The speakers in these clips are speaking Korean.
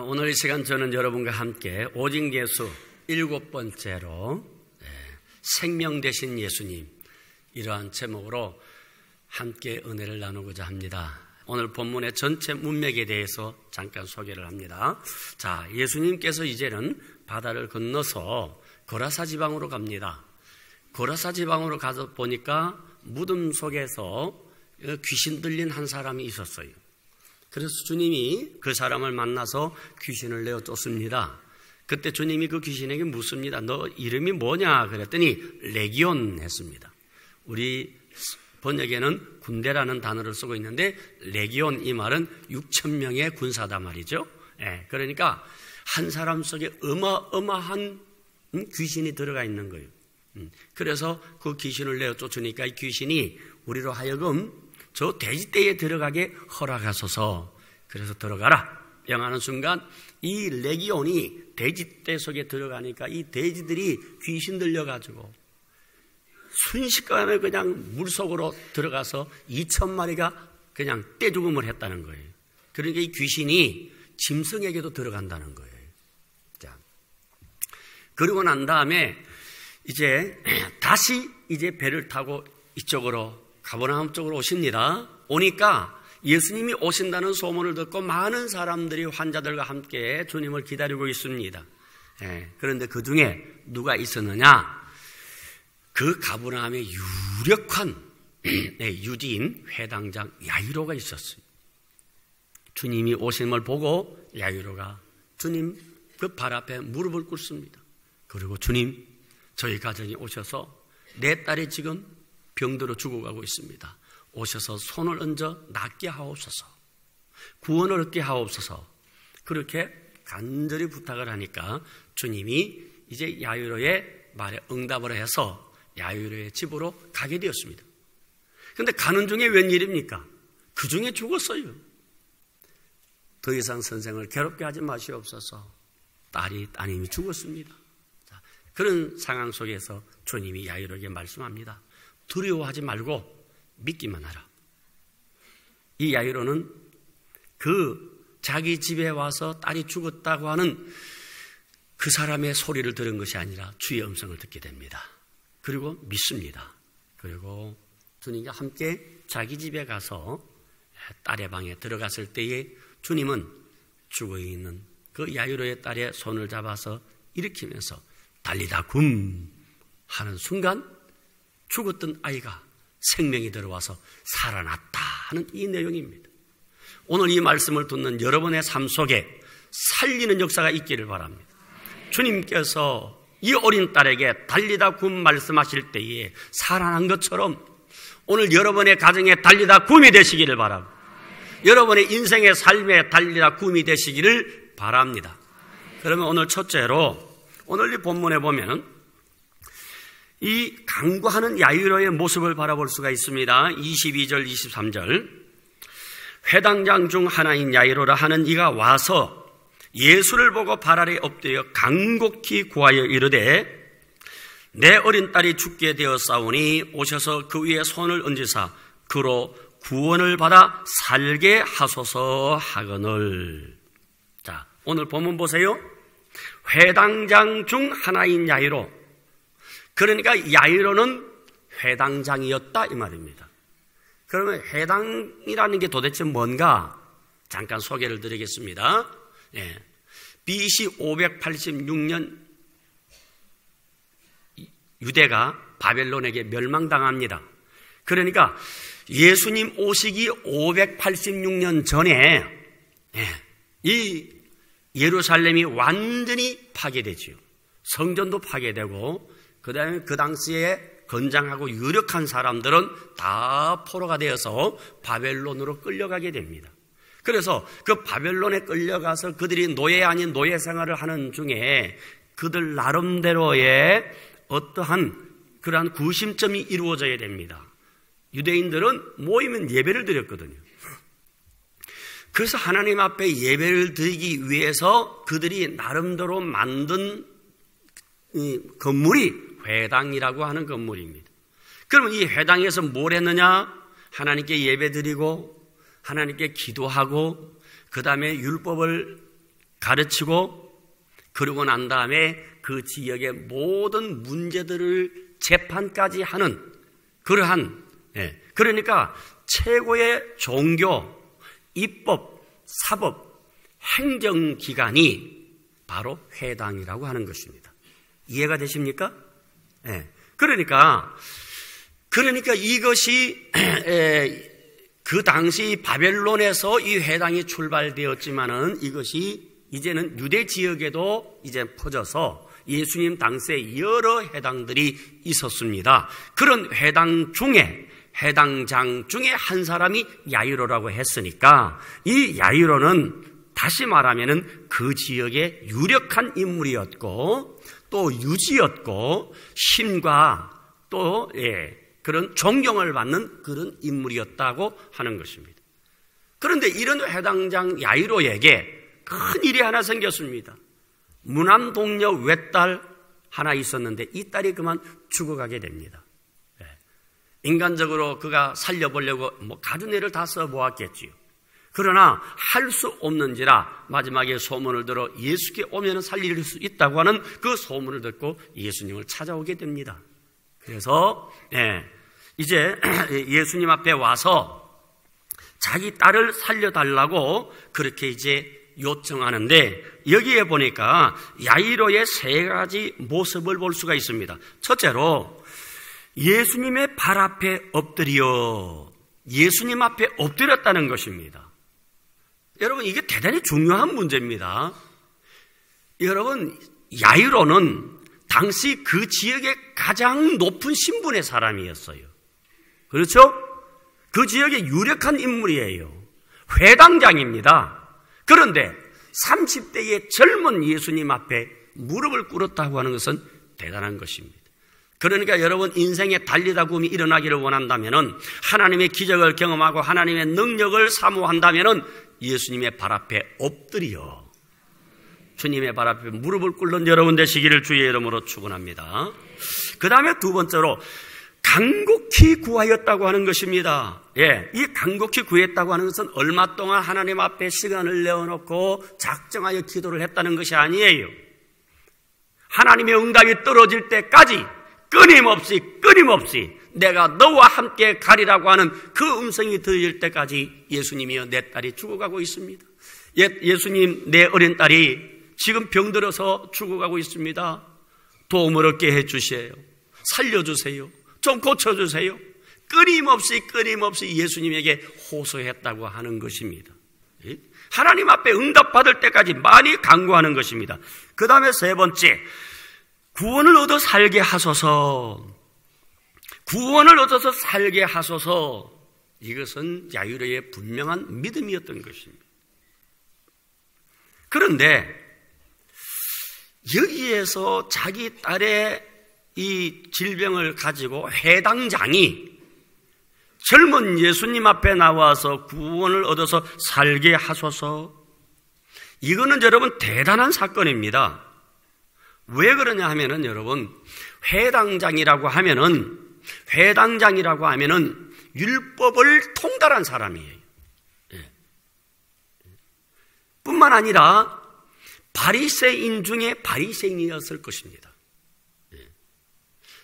오늘 이 시간 저는 여러분과 함께 오직 예수 7번째로 생명 되신 예수님, 이러한 제목으로 함께 은혜를 나누고자 합니다. 오늘 본문의 전체 문맥에 대해서 잠깐 소개를 합니다. 자, 예수님께서 이제는 바다를 건너서 고라사 지방으로 갑니다. 고라사 지방으로 가서 보니까 무덤 속에서 귀신 들린 한 사람이 있었어요. 그래서 주님이 그 사람을 만나서 귀신을 내어 쫓습니다. 그때 주님이 그 귀신에게 묻습니다. 너 이름이 뭐냐? 그랬더니 레기온 했습니다. 우리 번역에는 군대라는 단어를 쓰고 있는데 레기온, 이 말은 6,000명의 군사다 말이죠. 그러니까 한 사람 속에 어마어마한 귀신이 들어가 있는 거예요. 그래서 그 귀신을 내어 쫓으니까 이 귀신이 우리로 하여금 저 돼지떼에 들어가게 허락하소서. 그래서 들어가라 명하는 순간 이 레기온이 돼지떼 속에 들어가니까 이 돼지들이 귀신 들려가지고 순식간에 그냥 물속으로 들어가서 2,000마리가 그냥 떼죽음을 했다는 거예요. 그러니까 이 귀신이 짐승에게도 들어간다는 거예요. 자, 그리고 난 다음에 이제 다시 이제 배를 타고 이쪽으로 가버나움 쪽으로 오십니다. 오니까 예수님이 오신다는 소문을 듣고 많은 사람들이 환자들과 함께 주님을 기다리고 있습니다. 그런데 그 중에 누가 있었느냐? 그 가버나움의 유력한 유지인 회당장 야이로가 있었어요. 주님이 오심을 보고 야이로가 주님 그 발 앞에 무릎을 꿇습니다. 그리고 주님, 저희 가정이 오셔서 내 딸이 지금 병들어 죽어가고 있습니다. 오셔서 손을 얹어 낫게 하옵소서. 구원을 얻게 하옵소서. 그렇게 간절히 부탁을 하니까 주님이 이제 야이로의 말에 응답을 해서 야이로의 집으로 가게 되었습니다. 그런데 가는 중에 웬일입니까? 그 중에 죽었어요. 더 이상 선생을 괴롭게 하지 마시옵소서. 따님이 죽었습니다. 자, 그런 상황 속에서 주님이 야이로에게 말씀합니다. 두려워하지 말고 믿기만 하라. 이 야이로는 그 자기 집에 와서 딸이 죽었다고 하는 그 사람의 소리를 들은 것이 아니라 주의 음성을 듣게 됩니다. 그리고 믿습니다. 그리고 주님과 함께 자기 집에 가서 딸의 방에 들어갔을 때에 주님은 죽어있는 그 야이로의 딸의 손을 잡아서 일으키면서 달리다 굼 하는 순간 죽었던 아이가 생명이 들어와서 살아났다 하는 이 내용입니다. 오늘 이 말씀을 듣는 여러분의 삶 속에 살리는 역사가 있기를 바랍니다. 주님께서 이 어린 딸에게 달리다 굼 말씀하실 때에 살아난 것처럼 오늘 여러분의 가정에 달리다 굼이 되시기를 바랍니다. 여러분의 인생의 삶에 달리다 굼이 되시기를 바랍니다. 그러면 오늘 첫째로 오늘 이 본문에 보면 이 강구하는 야이로의 모습을 바라볼 수가 있습니다. 22절 23절 회당장 중 하나인 야이로라 하는 이가 와서 예수를 보고 발 아래 엎드려 간곡히 구하여 이르되 내 어린 딸이 죽게 되었사오니 오셔서 그 위에 손을 얹으사 그로 구원을 받아 살게 하소서 하거늘. 자, 오늘 본문 보세요. 회당장 중 하나인 야이로. 그러니까 야이로는 회당장이었다 이 말입니다. 그러면 회당이라는 게 도대체 뭔가 잠깐 소개를 드리겠습니다. BC 586년 유대가 바벨론에게 멸망당합니다. 그러니까 예수님 오시기 586년 전에 이 예루살렘이 완전히 파괴되죠. 성전도 파괴되고 그 다음에 그 당시에 건장하고 유력한 사람들은 다 포로가 되어서 바벨론으로 끌려가게 됩니다. 그래서 그 바벨론에 끌려가서 그들이 노예 아닌 노예 생활을 하는 중에 그들 나름대로의 어떠한 그러한 구심점이 이루어져야 됩니다. 유대인들은 모이면 예배를 드렸거든요. 그래서 하나님 앞에 예배를 드리기 위해서 그들이 나름대로 만든 이 건물이 회당이라고 하는 건물입니다. 그러면 이 회당에서 뭘 했느냐? 하나님께 예배 드리고 하나님께 기도하고 그 다음에 율법을 가르치고 그러고 난 다음에 그 지역의 모든 문제들을 재판까지 하는 그러한 그러니까 최고의 종교, 입법, 사법, 행정기관이 바로 회당이라고 하는 것입니다. 이해가 되십니까? 그러니까 이것이 그 당시 바벨론에서 이 회당이 출발되었지만은 이것이 이제는 유대 지역에도 이제 퍼져서 예수님 당시에 여러 회당들이 있었습니다. 그런 회당 중에 회당장 중에 한 사람이 야이로라고 했으니까 이 야이로는 다시 말하면은 그 지역의 유력한 인물이었고 또 유지였고 신과 또 그런 존경을 받는 그런 인물이었다고 하는 것입니다. 그런데 이런 회당장 야이로에게 큰 일이 하나 생겼습니다. 무남동녀 외딸 하나 있었는데 이 딸이 그만 죽어가게 됩니다. 인간적으로 그가 살려보려고 가죽내를 다 써보았겠지요. 그러나 할 수 없는지라 마지막에 소문을 들어 예수께 오면 살릴 수 있다고 하는 그 소문을 듣고 예수님을 찾아오게 됩니다. 그래서 이제 예수님 앞에 와서 자기 딸을 살려달라고 그렇게 이제 요청하는데 여기에 보니까 야이로의 세 가지 모습을 볼 수가 있습니다. 첫째로 예수님의 발 앞에 엎드려 예수님 앞에 엎드렸다는 것입니다. 여러분 이게 대단히 중요한 문제입니다. 여러분 야이로는 당시 그 지역의 가장 높은 신분의 사람이었어요. 그렇죠? 그 지역의 유력한 인물이에요. 회당장입니다. 그런데 30대의 젊은 예수님 앞에 무릎을 꿇었다고 하는 것은 대단한 것입니다. 그러니까 여러분 인생에 달리다 굼이 일어나기를 원한다면 하나님의 기적을 경험하고 하나님의 능력을 사모한다면 예수님의 발 앞에 엎드려 주님의 발 앞에 무릎을 꿇는 여러분 되시기를 주의 이름으로 축원합니다. 그 다음에 두 번째로 간곡히 구하였다고 하는 것입니다. 이 간곡히 구했다고 하는 것은 얼마 동안 하나님 앞에 시간을 내어놓고 작정하여 기도를 했다는 것이 아니에요. 하나님의 응답이 떨어질 때까지 끊임없이 내가 너와 함께 가리라고 하는 그 음성이 들릴 때까지 예수님이여 내 딸이 죽어가고 있습니다. 예수님 내 어린 딸이 지금 병들어서 죽어가고 있습니다. 도움을 얻게 해주세요. 살려주세요. 좀 고쳐주세요. 끊임없이 예수님에게 호소했다고 하는 것입니다. 하나님 앞에 응답받을 때까지 많이 간구하는 것입니다. 그 다음에 세 번째, 구원을 얻어 살게 하소서. 구원을 얻어서 살게 하소서. 이것은 야이로의 분명한 믿음이었던 것입니다. 그런데 여기에서 자기 딸의 이 질병을 가지고 회당장이 젊은 예수님 앞에 나와서 구원을 얻어서 살게 하소서. 이거는 여러분 대단한 사건입니다. 왜 그러냐 하면은 여러분 회당장이라고 하면은 율법을 통달한 사람이에요. 뿐만 아니라 바리새인 중에 바리새인이었을 것입니다.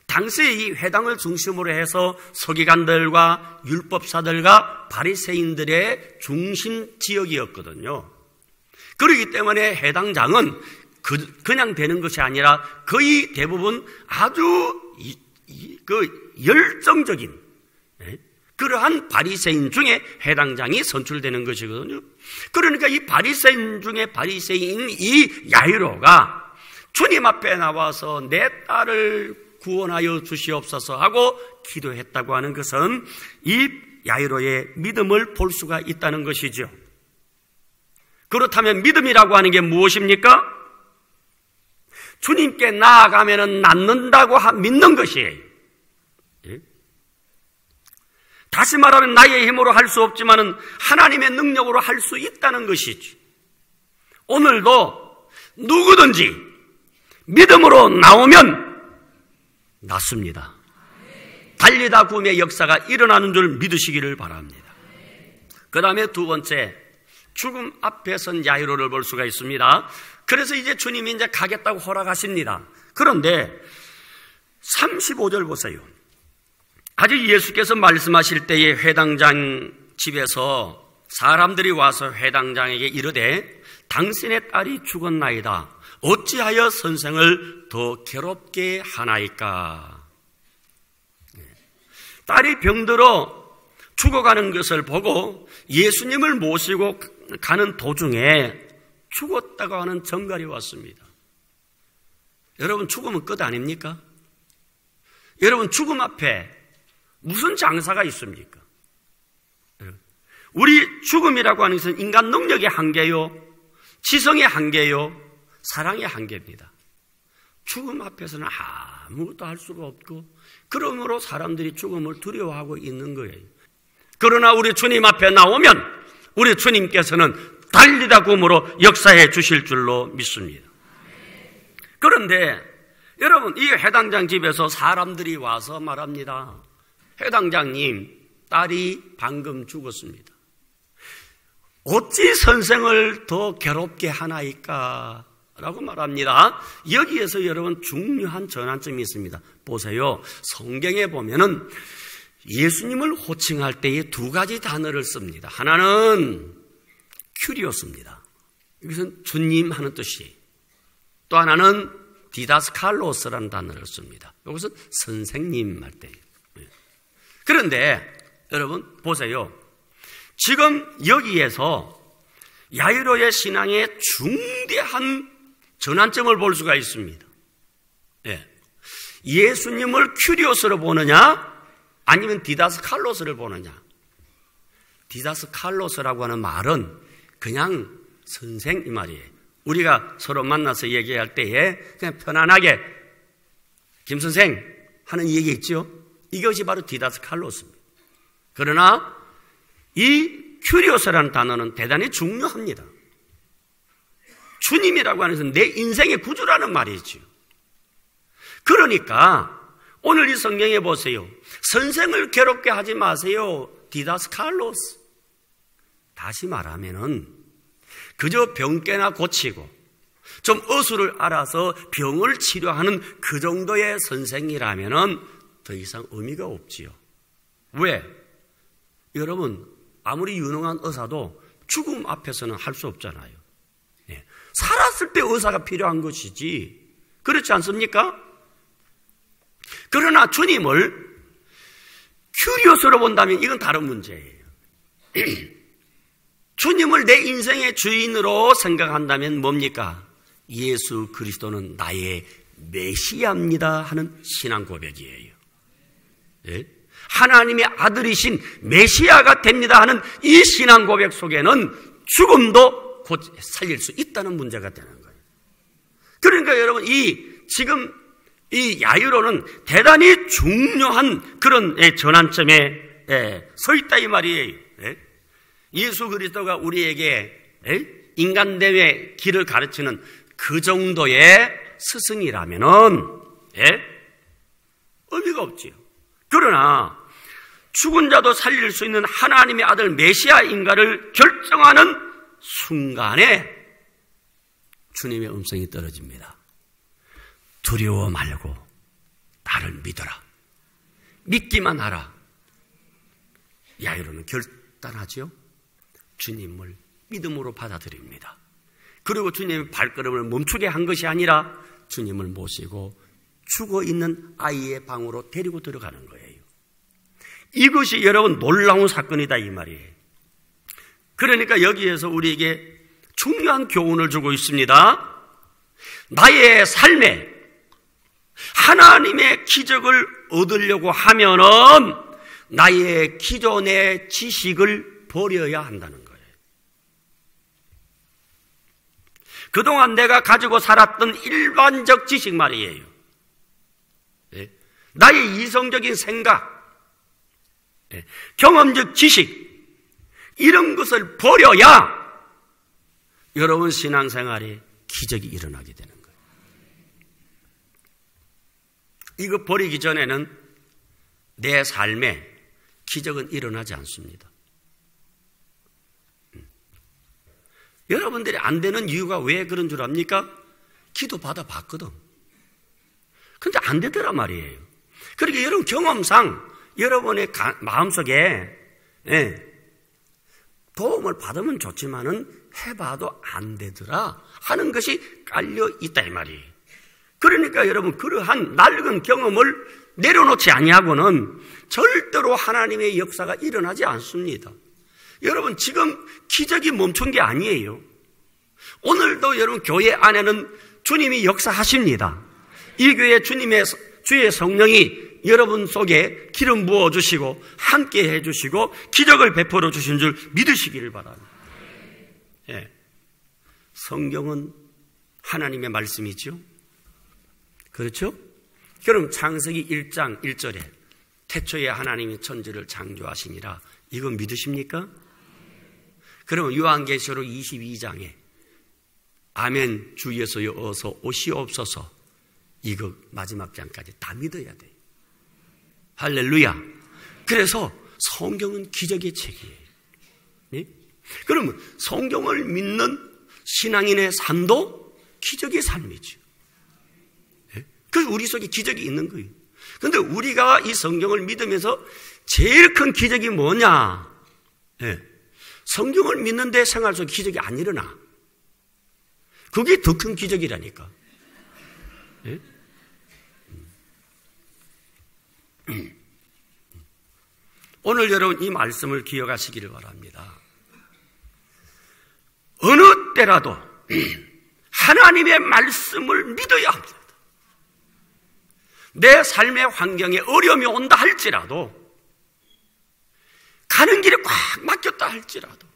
당시 이 회당을 중심으로 해서 서기관들과 율법사들과 바리새인들의 중심 지역이었거든요. 그렇기 때문에 회당장은 그냥 되는 것이 아니라 거의 대부분 아주 열정적인 그러한 바리새인 중에 회당장이 선출되는 것이거든요. 그러니까 이 바리새인 중에 바리새인 이 야이로가 주님 앞에 나와서 내 딸을 구원하여 주시옵소서 하고 기도했다고 하는 것은 이 야이로의 믿음을 볼 수가 있다는 것이죠. 그렇다면 믿음이라고 하는 게 무엇입니까? 주님께 나아가면 낫는다고 믿는 것이에요. 다시 말하면 나의 힘으로 할 수 없지만 하나님의 능력으로 할 수 있다는 것이지. 오늘도 누구든지 믿음으로 나오면 낫습니다. 달리다 구원의 역사가 일어나는 줄 믿으시기를 바랍니다. 그 다음에 두 번째, 죽음 앞에 선 야이로를 볼 수가 있습니다. 그래서 이제 주님이 이제 가겠다고 허락하십니다. 그런데 35절 보세요. 아직 예수께서 말씀하실 때에 회당장 집에서 사람들이 와서 회당장에게 이르되 당신의 딸이 죽었나이다. 어찌하여 선생을 더 괴롭게 하나이까? 딸이 병들어 죽어가는 것을 보고 예수님을 모시고 가는 도중에 죽었다고 하는 정갈이 왔습니다. 여러분, 죽음은 끝 아닙니까? 여러분, 죽음 앞에 무슨 장사가 있습니까? 우리 죽음이라고 하는 것은 인간 능력의 한계요, 지성의 한계요, 사랑의 한계입니다. 죽음 앞에서는 아무것도 할 수가 없고, 그러므로 사람들이 죽음을 두려워하고 있는 거예요. 그러나 우리 주님 앞에 나오면 우리 주님께서는 달리다 굼으로 역사해 주실 줄로 믿습니다. 그런데 여러분, 이 회당장 집에서 사람들이 와서 말합니다. 회당장님, 딸이 방금 죽었습니다. 어찌 선생을 더 괴롭게 하나이까? 라고 말합니다. 여기에서 여러분 중요한 전환점이 있습니다. 보세요. 성경에 보면은 예수님을 호칭할 때에 두 가지 단어를 씁니다. 하나는 큐리오스입니다. 이것은 주님 하는 뜻이. 또 하나는 디다스칼로스라는 단어를 씁니다. 이것은 선생님 할 때예요. 그런데 여러분 보세요. 지금 여기에서 야이로의 신앙의 중대한 전환점을 볼 수가 있습니다. 예수님을 큐리오스로 보느냐 아니면 디다스칼로스를 보느냐. 디다스칼로스라고 하는 말은 그냥 선생 이 말이에요. 우리가 서로 만나서 얘기할 때에 그냥 편안하게 김 선생 하는 얘기 있죠. 이것이 바로 디다스칼로스입니다. 그러나 이 큐리오스라는 단어는 대단히 중요합니다. 주님이라고 하는 것은 내 인생의 구주라는 말이죠. 그러니까 오늘 이 성경에 보세요. 선생을 괴롭게 하지 마세요. 디다스칼로스. 다시 말하면은 그저 병깨나 고치고 좀 어수를 알아서 병을 치료하는 그 정도의 선생이라면은 더 이상 의미가 없지요. 왜? 여러분, 아무리 유능한 의사도 죽음 앞에서는 할 수 없잖아요. 살았을 때 의사가 필요한 것이지. 그렇지 않습니까? 그러나 주님을 큐리오스로 본다면 이건 다른 문제예요. 주님을 내 인생의 주인으로 생각한다면 뭡니까? 예수 그리스도는 나의 메시아입니다 하는 신앙 고백이에요. 하나님의 아들이신 메시아가 됩니다 하는 이 신앙 고백 속에는 죽음도 곧 살릴 수 있다는 문제가 되는 거예요. 그러니까 여러분, 지금 이 야이로는 대단히 중요한 그런 전환점에 서 있다 이 말이에요. 예수 그리스도가 우리에게 인간됨의 길을 가르치는 그 정도의 스승이라면은 의미가 없지요. 그러나 죽은 자도 살릴 수 있는 하나님의 아들 메시아인가를 결정하는 순간에 주님의 음성이 떨어집니다. 두려워 말고 나를 믿어라. 믿기만 하라. 야이로는 결단하죠. 주님을 믿음으로 받아들입니다. 그리고 주님의 발걸음을 멈추게 한 것이 아니라 주님을 모시고 죽어있는 아이의 방으로 데리고 들어가는 거예요. 이것이 여러분 놀라운 사건이다 이 말이에요. 그러니까 여기에서 우리에게 중요한 교훈을 주고 있습니다. 나의 삶에 하나님의 기적을 얻으려고 하면은 나의 기존의 지식을 버려야 한다는 거예요. 그동안 내가 가지고 살았던 일반적 지식 말이에요. 나의 이성적인 생각, 경험적 지식, 이런 것을 버려야 여러분 신앙생활에 기적이 일어나게 되는 거예요. 이거 버리기 전에는 내 삶에 기적은 일어나지 않습니다. 여러분들이 안 되는 이유가 왜 그런 줄 압니까? 기도 받아봤거든. 근데 안 되더란 말이에요. 그러니까 여러분 경험상 여러분의 마음속에 도움을 받으면 좋지만은 해봐도 안 되더라 하는 것이 깔려 있다 이 말이에요. 그러니까 여러분 그러한 낡은 경험을 내려놓지 아니하고는 절대로 하나님의 역사가 일어나지 않습니다. 여러분 지금 기적이 멈춘 게 아니에요. 오늘도 여러분 교회 안에는 주님이 역사하십니다. 이 교회 주의 성령이 여러분 속에 기름 부어주시고 함께 해주시고 기적을 베풀어 주신 줄 믿으시기를 바랍니다. 예. 성경은 하나님의 말씀이죠. 그렇죠? 그럼 창세기 1장 1절에 태초에 하나님이 천지를 창조하시니라 이거 믿으십니까? 그러면 요한계시록 22장에 아멘 주 예수여 어서 오시옵소서 이거 마지막 장까지 다 믿어야 돼요. 할렐루야. 그래서 성경은 기적의 책이에요. 네? 그러면 성경을 믿는 신앙인의 삶도 기적의 삶이죠. 네? 그 우리 속에 기적이 있는 거예요. 그런데 우리가 이 성경을 믿으면서 제일 큰 기적이 뭐냐? 네. 성경을 믿는데 생활 속에 기적이 안 일어나. 그게 더 큰 기적이라니까. 네? 오늘 여러분 이 말씀을 기억하시기를 바랍니다. 어느 때라도 하나님의 말씀을 믿어야 합니다. 내 삶의 환경에 어려움이 온다 할지라도 가는 길에 꽉 막혔다 할지라도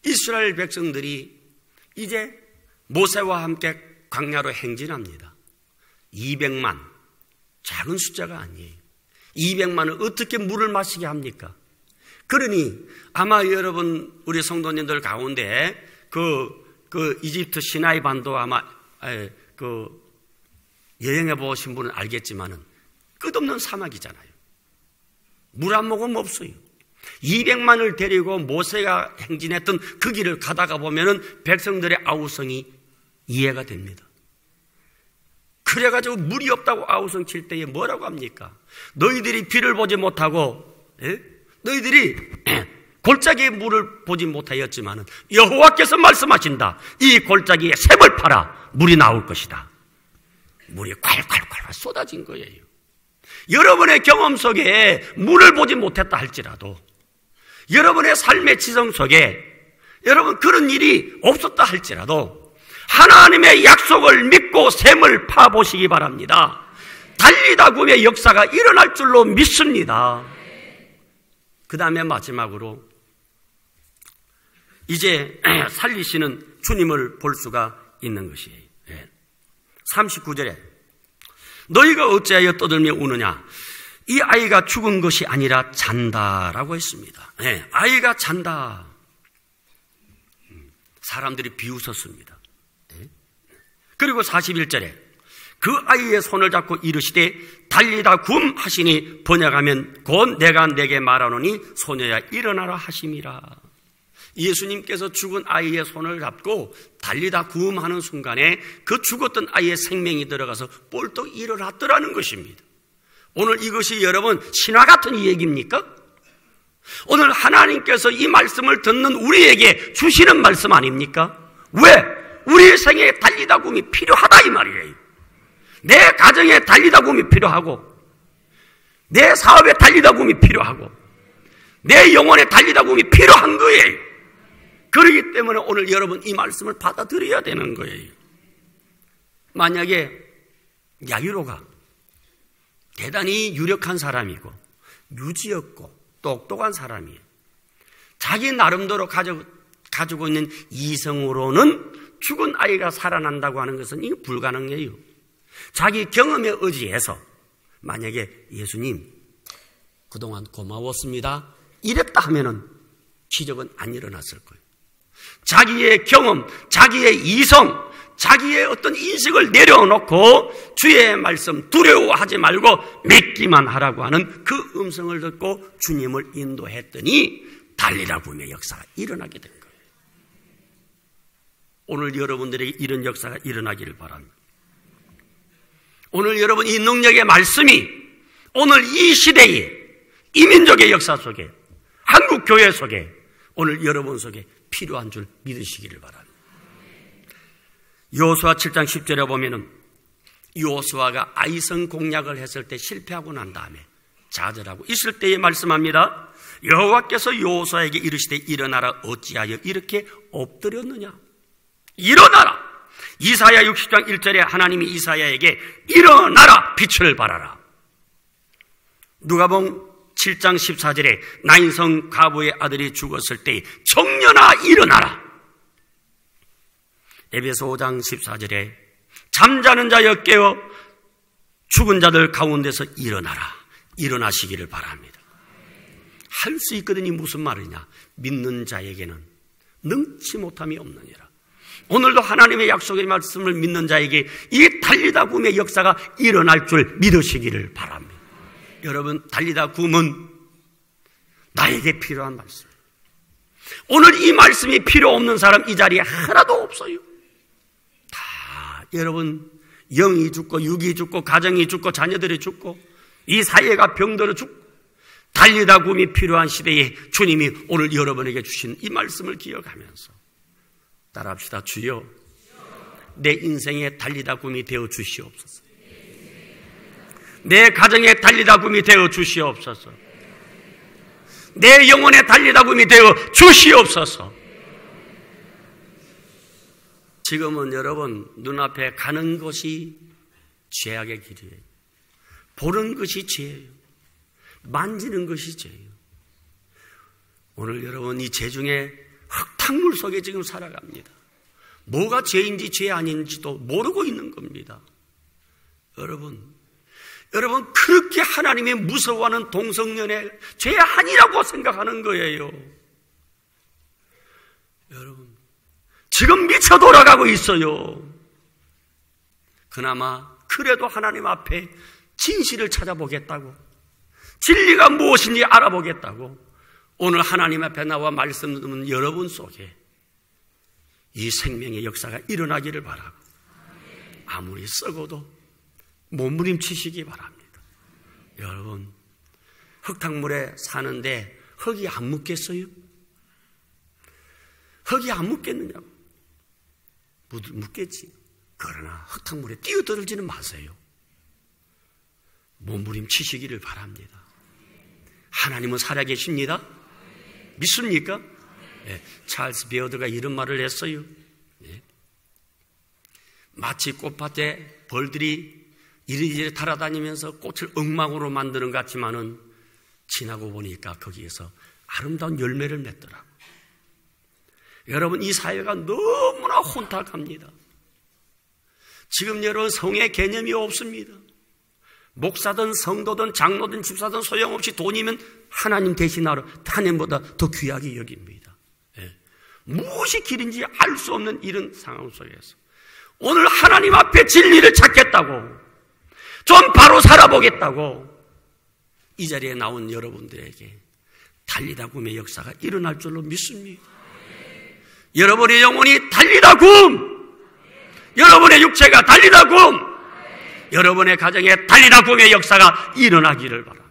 이스라엘 백성들이 이제 모세와 함께 광야로 행진합니다. 200만 작은 숫자가 아니에요. 200만을 어떻게 물을 마시게 합니까? 그러니 아마 여러분 우리 성도님들 가운데 그 이집트 시나이 반도 아마 여행해 보신 분은 알겠지만은 끝없는 사막이잖아요. 물 한 모금 없어요. 200만을 데리고 모세가 행진했던 그 길을 가다가 보면은 백성들의 아우성이 이해가 됩니다. 그래가지고 물이 없다고 아우성 칠 때에 뭐라고 합니까? 너희들이 비를 보지 못하고 너희들이 골짜기에 물을 보지 못하였지만 여호와께서 말씀하신다. 이 골짜기에 샘을 파라. 물이 나올 것이다. 물이 콸콸콸 쏟아진 거예요. 여러분의 경험 속에 물을 보지 못했다 할지라도 여러분의 삶의 지성 속에 여러분 그런 일이 없었다 할지라도 하나님의 약속을 믿고 샘을 파보시기 바랍니다. 달리다 굼의 역사가 일어날 줄로 믿습니다. 그 다음에 마지막으로 이제 살리시는 주님을 볼 수가 있는 것이에요. 39절에 너희가 어찌하여 떠들며 우느냐 이 아이가 죽은 것이 아니라 잔다라고 했습니다. 아이가 잔다. 사람들이 비웃었습니다. 그리고 41절에 그 아이의 손을 잡고 이르시되 달리다 굼 하시니 번역하면 곧 내가 내게 말하노니 소녀야 일어나라 하심이라. 예수님께서 죽은 아이의 손을 잡고 달리다 굼 하는 순간에 그 죽었던 아이의 생명이 들어가서 볼떡 일어났더라는 것입니다. 오늘 이것이 여러분 신화 같은 이 얘기입니까? 오늘 하나님께서 이 말씀을 듣는 우리에게 주시는 말씀 아닙니까? 왜? 우리 생에 달리다 굼이 필요하다 이 말이에요. 내 가정에 달리다 굼이 필요하고 내 사업에 달리다 굼이 필요하고 내 영혼에 달리다 굼이 필요한 거예요. 그렇기 때문에 오늘 여러분 이 말씀을 받아들여야 되는 거예요. 만약에 야유로가 대단히 유력한 사람이고 유지였고 똑똑한 사람이에요. 자기 나름대로 가지고 있는 이성으로는 죽은 아이가 살아난다고 하는 것은 이게 불가능해요. 자기 경험에 의지해서 만약에 예수님 그동안 고마웠습니다 이랬다 하면은 기적은 안 일어났을 거예요. 자기의 경험, 자기의 이성, 자기의 어떤 인식을 내려놓고 주의 말씀 두려워하지 말고 믿기만 하라고 하는 그 음성을 듣고 주님을 인도했더니 달리다 굼의 역사가 일어나게 된 거예요. 오늘 여러분들에게 이런 역사가 일어나기를 바랍니다. 오늘 여러분 이 능력의 말씀이 오늘 이 시대에 이 민족의 역사 속에 한국 교회 속에 오늘 여러분 속에 필요한 줄 믿으시기를 바랍니다. 여호수아 7장 10절에 보면은 여호수아가 아이성 공략을 했을 때 실패하고 난 다음에 좌절하고 있을 때에 말씀합니다. 여호와께서 여호수아에게 이르시되 일어나라 어찌하여 이렇게 엎드렸느냐. 일어나라. 이사야 60장 1절에 하나님이 이사야에게 일어나라 빛을 발하라. 누가복음 7장 14절에 나인성 과부의 아들이 죽었을 때 청년아 일어나라. 에베소 5장 14절에 잠자는 자여 깨어 죽은 자들 가운데서 일어나라. 일어나시기를 바랍니다. 할 수 있거든요. 무슨 말이냐. 믿는 자에게는 능치 못함이 없느니라. 오늘도 하나님의 약속의 말씀을 믿는 자에게 이 달리다 굼의 역사가 일어날 줄 믿으시기를 바랍니다. 여러분 달리다 굼은 나에게 필요한 말씀. 오늘 이 말씀이 필요 없는 사람 이 자리에 하나도 없어요. 다 여러분 영이 죽고 육이 죽고 가정이 죽고 자녀들이 죽고 이 사회가 병들어 죽고 달리다 굼이 필요한 시대에 주님이 오늘 여러분에게 주신 이 말씀을 기억하면서 따라합시다. 주여 내 인생에 달리다 굼이 되어 주시옵소서. 내 가정에 달리다 굼이 되어 주시옵소서. 내 영혼에 달리다 굼이 되어 주시옵소서. 지금은 여러분 눈앞에 가는 것이 죄악의 길이에요. 보는 것이 죄예요. 만지는 것이 죄예요. 오늘 여러분 이 죄 중에 흙탕물 속에 지금 살아갑니다. 뭐가 죄인지 죄 아닌지도 모르고 있는 겁니다. 여러분 그렇게 하나님이 무서워하는 동성연애 죄 아니라고 생각하는 거예요. 여러분 지금 미쳐 돌아가고 있어요. 그나마 그래도 하나님 앞에 진실을 찾아보겠다고, 진리가 무엇인지 알아보겠다고 오늘 하나님 앞에 나와 말씀 듣는 여러분 속에 이 생명의 역사가 일어나기를 바라고 아무리 썩어도 몸부림치시기 바랍니다. 여러분 흙탕물에 사는데 흙이 안 묻겠어요? 흙이 안 묻겠느냐고. 묻겠지. 그러나 흙탕물에 뛰어들지는 마세요. 몸부림치시기를 바랍니다. 하나님은 살아계십니다. 믿습니까? 네, 찰스 베어드가 이런 말을 했어요. 네. 마치 꽃밭에 벌들이 이리저리 달아다니면서 꽃을 엉망으로 만드는 것 같지만은 지나고 보니까 거기에서 아름다운 열매를 맺더라고. 여러분 이 사회가 너무나 혼탁합니다. 지금 여러분 성의 개념이 없습니다. 목사든 성도든 장로든 집사든 소용없이 돈이면 하나님 대신하러 하나님보다 더 귀하게 여깁니다. 예. 무엇이 길인지 알 수 없는 이런 상황 속에서 오늘 하나님 앞에 진리를 찾겠다고, 좀 바로 살아보겠다고 이 자리에 나온 여러분들에게 달리다 굼의 역사가 일어날 줄로 믿습니다. 여러분의 영혼이 달리다 굼, 여러분의 육체가 달리다 굼, 여러분의 가정에 달리다 굼의 역사가 일어나기를 바랍니다.